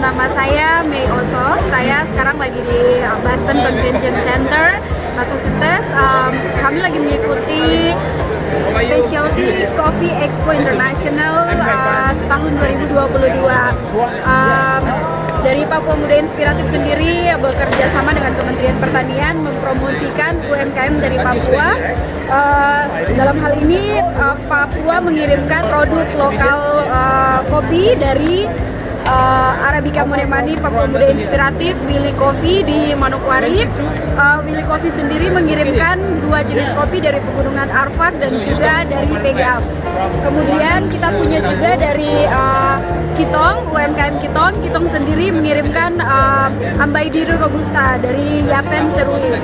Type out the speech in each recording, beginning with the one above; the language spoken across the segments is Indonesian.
nama saya Mei Oso. Saya sekarang lagi di Boston Convention Center, Massachusetts. Kami lagi mengikuti Specialty Coffee Expo International tahun 2022. Dari Papua Muda Inspiratif sendiri bekerja sama dengan Kementerian Pertanian mempromosikan UMKM dari Papua. Dalam hal ini Papua mengirimkan produk lokal kopi dari Arabica Monemani Papua Muda Inspiratif Willy Coffee di Manokwari. Willy Coffee sendiri mengirimkan 2 jenis kopi dari Pegunungan Arfak dan juga dari Pegaf. Kemudian kita punya juga dari Kitong, UMKM Kitong. Kitong sendiri mengirimkan Ambaidiri Robusta dari Yapen Serui.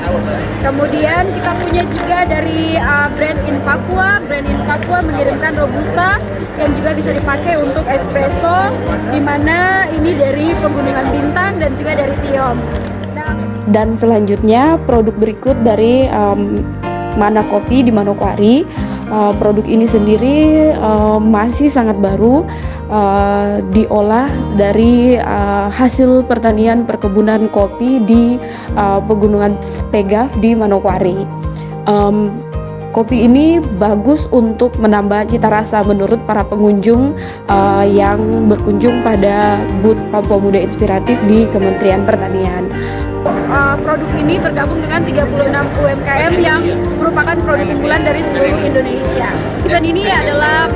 Kemudian kita punya juga dari Brand in Papua. Brand in Papua mengirimkan Robusta yang juga bisa dipakai untuk espresso, di mana ini dari Pegunungan Bintang dan juga dari Tiom. Dan selanjutnya produk berikut dari Mana Kopi di Manokwari. Produk ini sendiri masih sangat baru, diolah dari hasil pertanian perkebunan kopi di Pegunungan Pegaf di Manokwari. Kopi ini bagus untuk menambah cita rasa menurut para pengunjung yang berkunjung pada booth Papua Muda Inspiratif di Kementerian Pertanian. Produk ini tergabung dengan 36 UMKM yang merupakan produk unggulan dari seluruh Indonesia. Dan ini adalah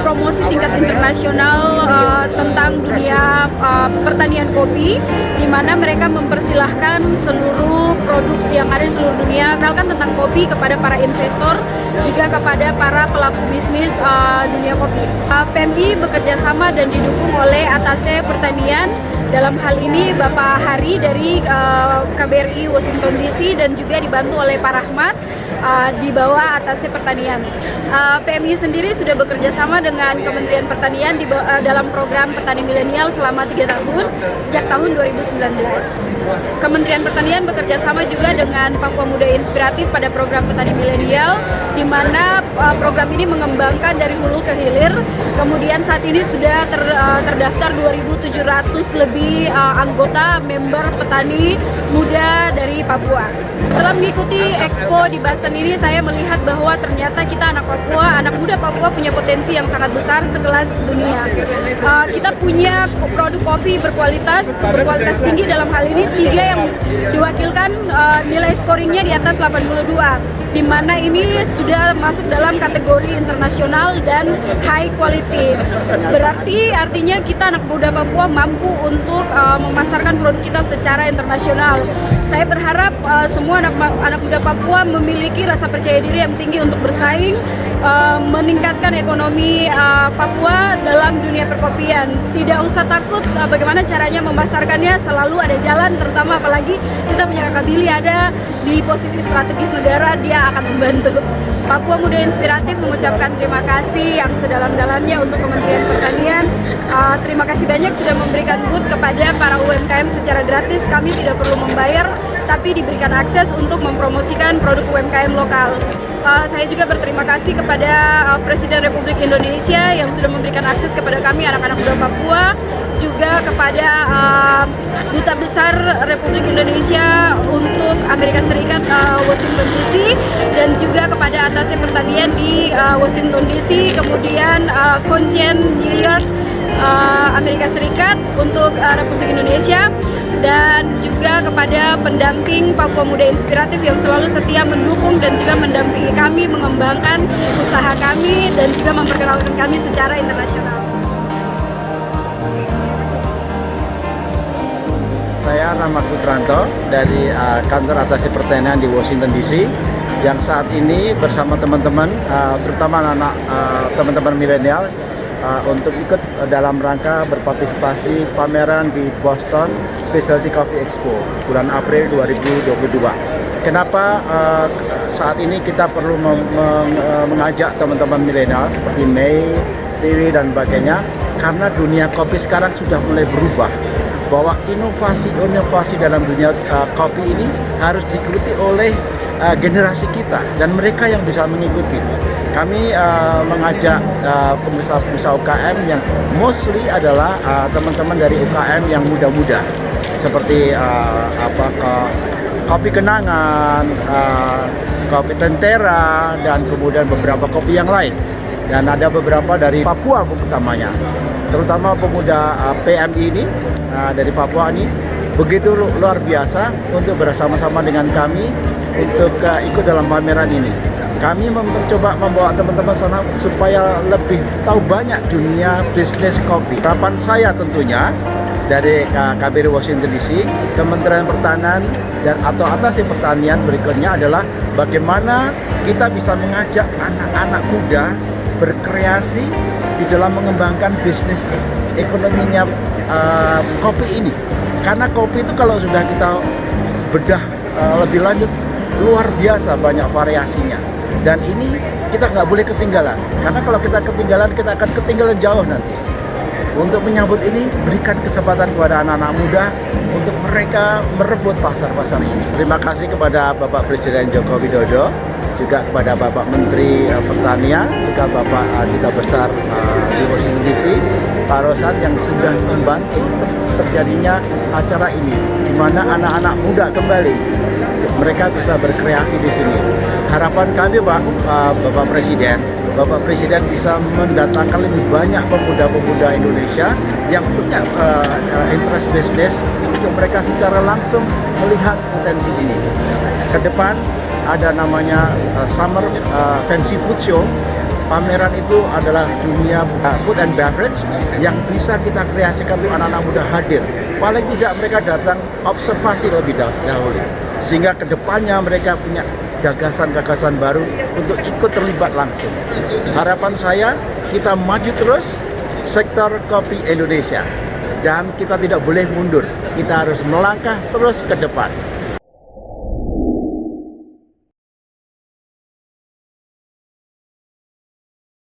promosi tingkat internasional tentang dunia pertanian kopi, di mana mereka mempersilahkan seluruh produk yang ada di seluruh dunia, kenalkan tentang kopi kepada para investor, juga kepada para pelaku bisnis dunia kopi. PMI bekerja sama dan didukung oleh Atase Pertanian, dalam hal ini Bapak Hari dari KBRI Washington DC, dan juga dibantu oleh Pak Rahmat di bawah Atase Pertanian. PMI sendiri sudah bekerja sama dengan Kementerian Pertanian dalam program Petani Milenial selama 3 tahun sejak tahun 2019. Kementerian Pertanian bekerja sama juga dengan Papua Muda Inspiratif pada program Petani Milenial, di mana program ini mengembangkan dari hulu ke hilir. Kemudian saat ini sudah terdaftar 2.700 lebih anggota member petani muda dari Papua. Setelah mengikuti Expo di Boston ini, saya melihat bahwa ternyata kita anak Papua, anak muda Papua punya potensi yang sangat besar sekelas dunia. Kita punya produk kopi berkualitas tinggi, dalam hal ini 3 yang diwakilkan nilai scoringnya di atas 82, di mana ini sudah masuk dalam kategori internasional dan high quality. Berarti artinya kita anak muda Papua mampu untuk memasarkan produk kita secara internasional. Saya berharap semua anak muda Papua memiliki rasa percaya diri yang tinggi untuk bersaing, meningkatkan ekonomi Papua dalam dunia perkopian. Tidak usah takut bagaimana caranya memasarkannya, selalu ada jalan, terutama apalagi kita punya Kakak Billy ada di posisi strategis negara, dia akan membantu. Papua Muda Inspiratif mengucapkan terima kasih yang sedalam-dalamnya untuk Kementerian Pertanian. Terima kasih banyak sudah memberikan booth kepada para UMKM secara gratis. Kami tidak perlu membayar, tapi diberikan akses untuk mempromosikan produk UMKM lokal. Saya juga berterima kasih kepada Presiden Republik Indonesia yang sudah memberikan akses kepada kami anak-anak muda Papua, juga kepada Duta Besar Republik Indonesia untuk Amerika Serikat Washington DC, dan juga kepada Atase Pertanian di Washington DC, kemudian Konjen New York Amerika Serikat untuk Republik Indonesia, dan juga kepada pendamping Papua Muda Inspiratif yang selalu setia mendukung dan juga mendampingi kami mengembangkan usaha kami dan juga memperkenalkan kami secara internasional. Saya Rahmat Putranto dari kantor Atase Pertanian di Washington DC, yang saat ini bersama teman-teman, terutama anak teman-teman milenial, untuk ikut dalam rangka berpartisipasi pameran di Boston Specialty Coffee Expo bulan April 2022. Kenapa saat ini kita perlu mengajak teman-teman milenial seperti Mei, Tiwi dan sebagainya? Karena dunia kopi sekarang sudah mulai berubah, bahwa inovasi dalam dunia kopi ini harus diikuti oleh generasi kita dan mereka yang bisa mengikuti. Kami mengajak pengusaha-pengusaha UKM yang mostly adalah teman-teman dari UKM yang muda-muda, seperti kopi kenangan, kopi Tentera, dan kemudian beberapa kopi yang lain. Dan ada beberapa dari Papua utamanya, terutama pemuda PMI ini dari Papua ini begitu luar biasa untuk bersama-sama dengan kami untuk ikut dalam pameran ini. Kami mencoba membawa teman-teman sana supaya lebih tahu banyak dunia bisnis kopi. Harapan saya tentunya dari KBRI Washington DC, Kementerian Pertanian dan atau Atasi Pertanian berikutnya adalah bagaimana kita bisa mengajak anak-anak muda berkreasi di dalam mengembangkan bisnis ekonominya kopi ini. Karena kopi itu kalau sudah kita bedah lebih lanjut, luar biasa banyak variasinya. Dan ini kita nggak boleh ketinggalan. Karena kalau kita ketinggalan, kita akan ketinggalan jauh nanti. Untuk menyambut ini, berikan kesempatan kepada anak-anak muda untuk mereka merebut pasar-pasar ini. Terima kasih kepada Bapak Presiden Joko Widodo, juga kepada Bapak Menteri Pertanian, juga Bapak Duta Besar di Washington DC, Pak Rosan yang sudah membantu terjadinya acara ini, di mana anak-anak muda kembali mereka bisa berkreasi di sini. Harapan kami Bapak Presiden bisa mendatangkan lebih banyak pemuda-pemuda Indonesia yang punya interest bisnis untuk mereka secara langsung melihat potensi ini. Ke depan ada namanya Summer Fancy Food Show. Pameran itu adalah dunia food and beverage yang bisa kita kreasikan untuk anak-anak muda hadir. Paling tidak mereka datang observasi lebih dahulu, sehingga kedepannya mereka punya gagasan-gagasan baru untuk ikut terlibat langsung. Harapan saya kita maju terus sektor kopi Indonesia, dan kita tidak boleh mundur. Kita harus melangkah terus ke depan.